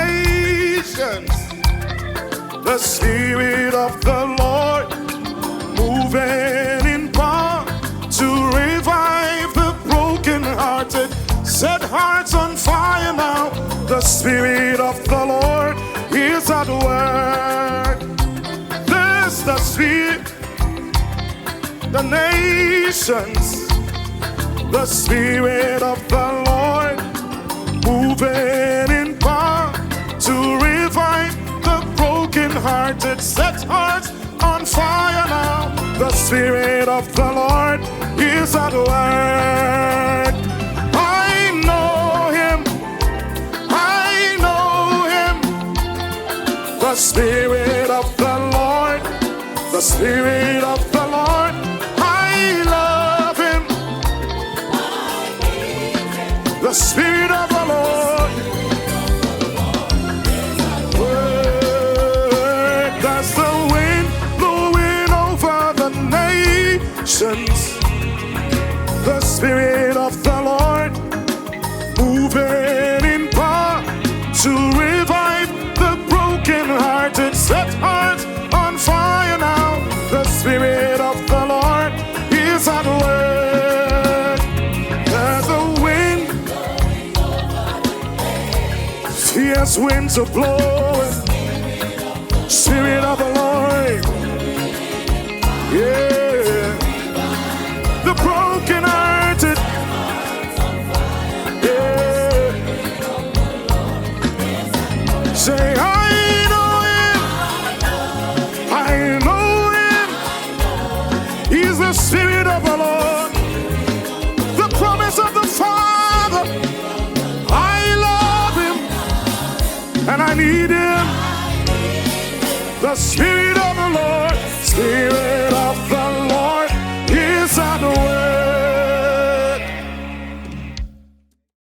nations. The Spirit of the Lord moving in power to revive the brokenhearted, set hearts on fire now. The Spirit of the Lord is at work. This the Spirit, the nations. The Spirit of the Lord moving in power to revive the brokenhearted, set hearts on fire now. The Spirit of the Lord is at work. I know Him, I know Him. The Spirit of the Lord, the Spirit of the Lord, I love Him. The Spirit of the Lord, that's the wind blowing over the nations. The Spirit of the Lord moving in power to revive the brokenhearted, set hearts on fire now. The Spirit of the Lord is at work. There's a wind, fierce winds are blowing. Spirit of the Lord, yeah. The brokenhearted, yeah. Say, I know Him, I know Him. He's the Spirit of the Lord, the promise of the Father. I love Him and I need Him. The Spirit of the Lord, Spirit